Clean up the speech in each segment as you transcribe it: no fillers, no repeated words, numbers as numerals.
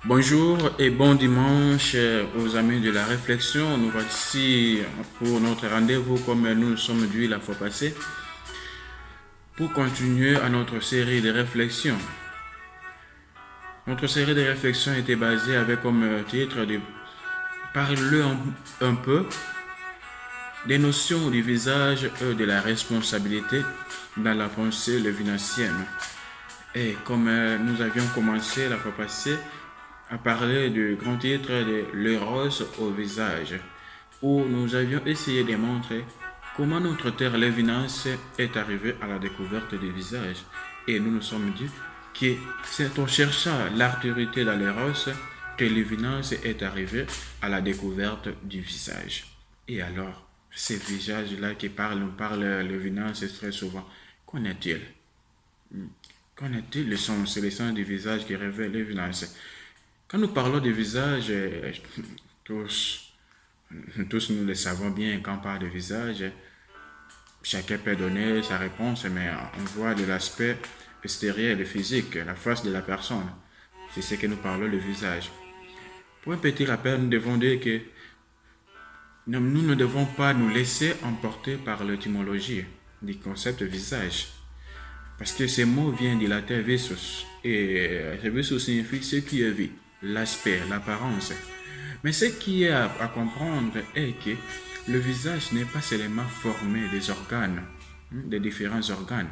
Bonjour et bon dimanche aux amis de la réflexion. Nous voici pour notre rendez-vous comme nous nous sommes dit la fois passée pour continuer à notre série de réflexions. Notre série de réflexions était basée avec comme titre de parler un peu des notions du visage et de la responsabilité dans la pensée lévinancienne. Et comme nous avions commencé la fois passée à parler du grand titre de l'Eros au visage, où nous avions essayé de montrer comment notre terre lévinasse est arrivée à la découverte du visage. Et nous nous sommes dit que c'est en cherchant l'artérité dans l'Eros que Lévinas est arrivé à la découverte du visage. Et alors, ces visages-là qui parlent, on parle Lévinas très souvent. Qu'en est-il? Qu'en est-il? C'est le sens du visage qui révèle Lévinas. Quand nous parlons de visage, tous, tous nous le savons bien, quand on parle de visage, chacun peut donner sa réponse, mais on voit de l'aspect extérieur, le physique, la face de la personne. C'est ce que nous parlons, le visage. Pour un petit rappel, nous devons dire que nous ne devons pas nous laisser emporter par l'étymologie du concept visage. Parce que ce mot vient du latin visus. Et visus signifie ce qui est vu, l'aspect, l'apparence. Mais ce qui est à comprendre est que le visage n'est pas seulement formé des organes, des différents organes,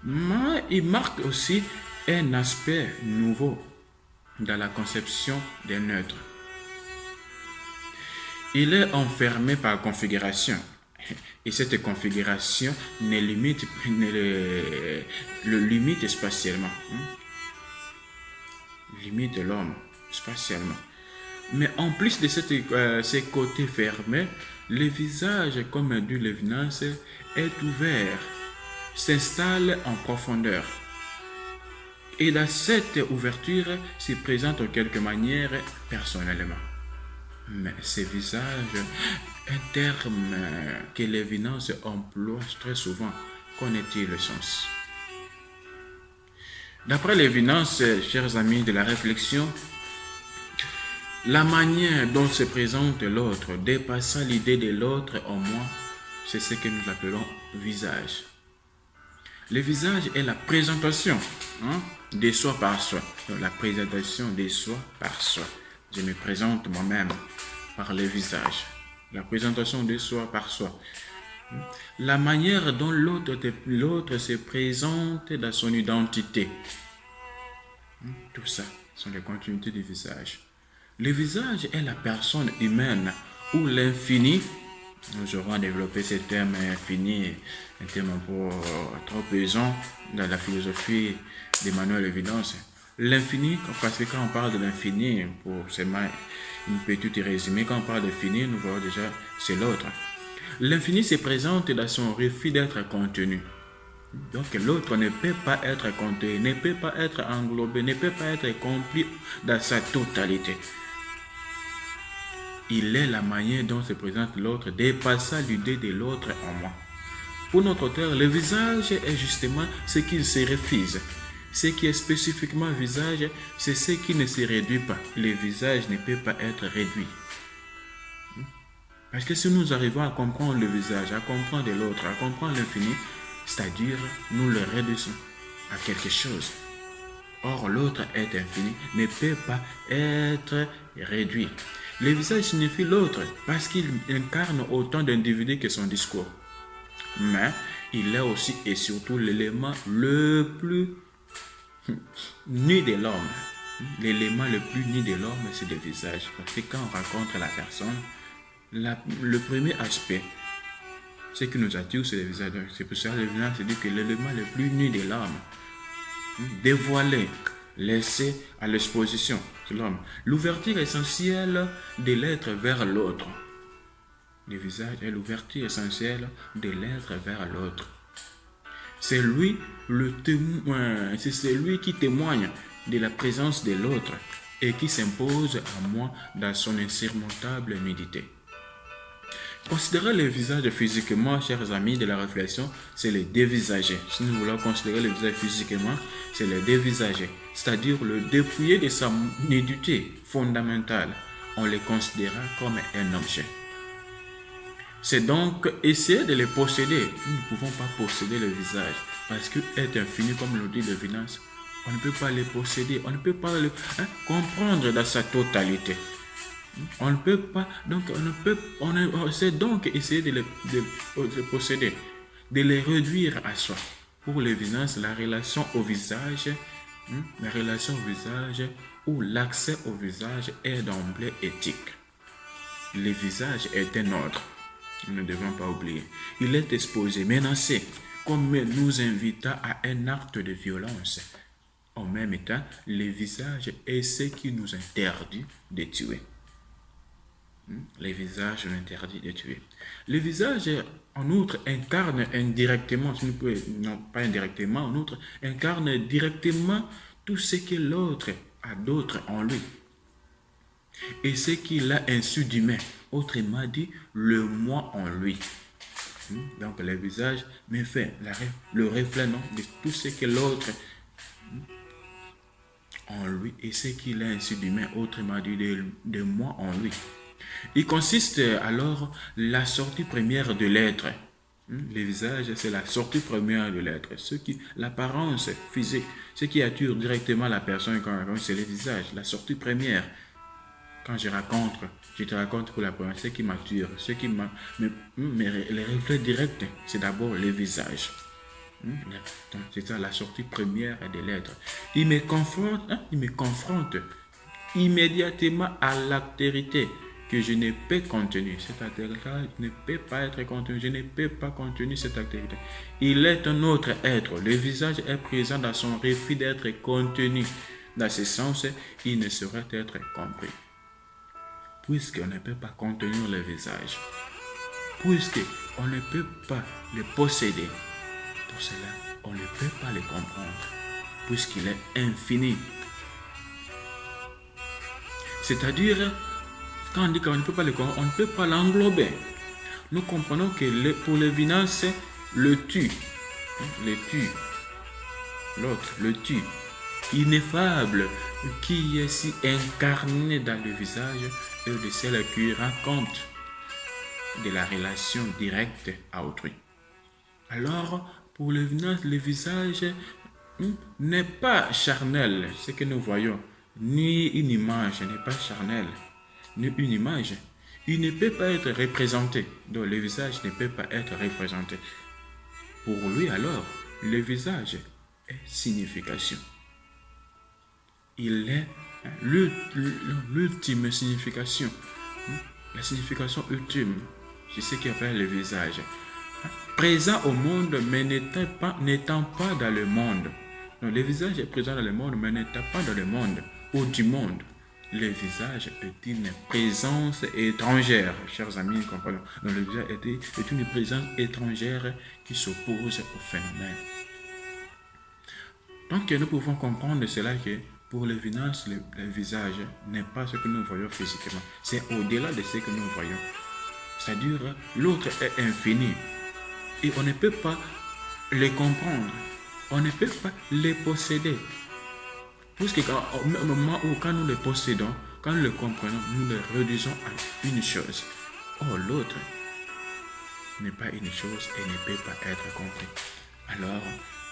mais il marque aussi un aspect nouveau dans la conception d'un être. Il est enfermé par configuration. Et cette configuration le limite spatialement. Limite l'homme spatialement. Mais en plus de ces côtés fermés, le visage, comme dit Lévinas, est ouvert, s'installe en profondeur. Et dans cette ouverture se présente en quelque manière personnellement. Mais ce visage, un terme que Lévinas emploie très souvent, connaît-il le sens? D'après Lévinas, chers amis de la réflexion, la manière dont se présente l'autre, dépassant l'idée de l'autre en moi, c'est ce que nous appelons visage. Le visage est la présentation de soi par soi. La présentation de soi par soi. Je me présente moi-même par le visage. La présentation de soi par soi. La manière dont l'autre se présente dans son identité. Tout ça sont les continuités du visage. Le visage est la personne humaine ou l'infini. Nous aurons développé ce terme infini, un terme un peu trop pesant dans la philosophie d'Emmanuel Lévinas. L'infini, parce que quand on parle de l'infini, pour seulement une petite résumé, quand on parle d'infini, nous voyons déjà c'est l'autre. L'infini se présente dans son refus d'être contenu. Donc l'autre ne peut pas être contenu, ne peut pas être englobé, ne peut pas être compris dans sa totalité. Il est la manière dont se présente l'autre, dépassant l'idée de l'autre en moi. Pour notre auteur, le visage est justement ce qu'il se refuse. Ce qui est spécifiquement visage, c'est ce qui ne se réduit pas. Le visage ne peut pas être réduit. Parce que si nous arrivons à comprendre le visage, à comprendre l'autre, à comprendre l'infini, c'est-à-dire nous le réduisons à quelque chose. Or, l'autre est infini, ne peut pas être réduit. Le visage signifie l'autre parce qu'il incarne autant d'individus que son discours. Mais il est aussi et surtout l'élément le plus nu de l'homme. L'élément le plus nu de l'homme, c'est le visage. Parce que quand on rencontre la personne, le premier aspect, ce qui nous attire, c'est le visage. C'est pour ça que le visage, c'est dire que l'élément le plus nu de l'homme, dévoilé, laissé à l'exposition de l'homme. L'ouverture essentielle de l'être vers l'autre. Le visage est l'ouverture essentielle de l'être vers l'autre. C'est lui le témoin, c'est celui qui témoigne de la présence de l'autre et qui s'impose à moi dans son insurmontable nudité. Considérer le visage physiquement, chers amis de la réflexion, c'est le dévisager. Si nous voulons considérer le visage physiquement, c'est le dévisager. C'est-à-dire le dépouiller de sa nudité fondamentale. On le considérera comme un objet. C'est donc essayer de le posséder. Nous ne pouvons pas posséder le visage parce qu'il est infini, comme le dit Lévinas. On ne peut pas le posséder, on ne peut pas le comprendre dans sa totalité. On ne peut pas, donc on sait donc essayer de le posséder, de les réduire à soi. Pour Lévinas, la relation au visage ou l'accès au visage est d'emblée éthique. Le visage est un ordre. Nous ne devons pas oublier. Il est exposé, menacé, comme nous invita à un acte de violence. En même temps, le visage est ce qui nous interdit de tuer. Le visage nous interdit de tuer. Le visage, en outre, incarne indirectement, non pas indirectement, en outre, incarne directement tout ce que l'autre a d'autre en lui. Et ce qu'il a insu d'humain, autrement dit, le moi en lui. Donc le visage me fait le reflet de tout ce que l'autre en lui et ce qu'il a insu d'humain, autrement dit, de moi en lui. Il consiste alors la sortie première de l'être. Le visage, c'est la sortie première de l'être. L'apparence physique, ce qui attire directement la personne, c'est le visage, la sortie première. Quand je te raconte pour la première, ce qui m'attire, les reflets directs, c'est d'abord le visage. Donc, c'est ça la sortie première de l'être. Il me confronte immédiatement à l'altérité que je ne peux contenir. Cette altérité ne peut pas être contenue. Je ne peux pas contenir cette altérité. Il est un autre être. Le visage est présent dans son refus d'être contenu. Dans ce sens, il ne saurait être compris. Puisqu'on ne peut pas contenir le visage, puisqu'on ne peut pas le posséder, pour cela, on ne peut pas le comprendre, puisqu'il est infini. C'est-à-dire, quand on dit qu'on ne peut pas le comprendre, on ne peut pas l'englober. Nous comprenons que pour Lévinas, le tu, ineffable, qui est si incarné dans le visage, est de celle qui rend compte de la relation directe à autrui. Alors, pour Lévinas, le visage n'est pas charnel, ce que nous voyons, ni une image n'est pas charnel, ni une image. Il ne peut pas être représenté, donc le visage ne peut pas être représenté. Pour lui alors, le visage est signification. Il est l'ultime signification, la signification ultime, c'est ce qu'il appelle le visage. Présent au monde, mais n'étant pas dans le monde. Donc, le visage est présent dans le monde, mais n'étant pas dans le monde, ou du monde. Le visage est une présence étrangère, chers amis, comprenons. Donc, le visage est une présence étrangère qui s'oppose au phénomène. Donc, nous pouvons comprendre cela que pour Lévinas, le visage n'est pas ce que nous voyons physiquement. C'est au-delà de ce que nous voyons. C'est-à-dire, l'autre est infini. Et on ne peut pas le comprendre. On ne peut pas le posséder. Puisque au moment où quand nous le possédons, quand nous le comprenons, nous le réduisons à une chose. Or, l'autre n'est pas une chose et ne peut pas être compris. Alors,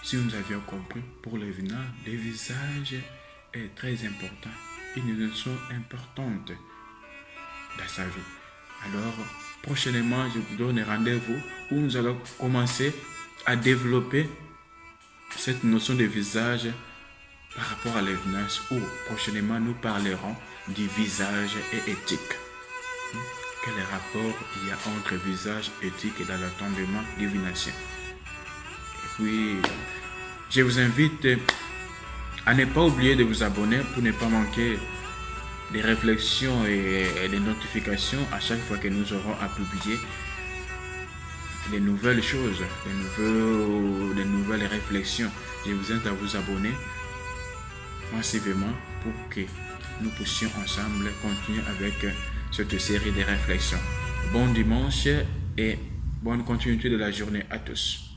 si nous avions compris, pour Lévinas, le visage est très important, une notion importante dans sa vie. Alors, prochainement, je vous donne rendez-vous où nous allons commencer à développer cette notion de visage par rapport à Lévinas, où prochainement nous parlerons du visage et éthique. Quel rapport il y a entre visage, éthique et dans l'entendement divination. Et puis, je vous invite à ne pas oublier de vous abonner pour ne pas manquer des réflexions et des notifications à chaque fois que nous aurons à publier des nouvelles choses, des nouvelles réflexions. Je vous invite à vous abonner massivement pour que nous puissions ensemble continuer avec cette série de réflexions. Bon dimanche et bonne continuité de la journée à tous.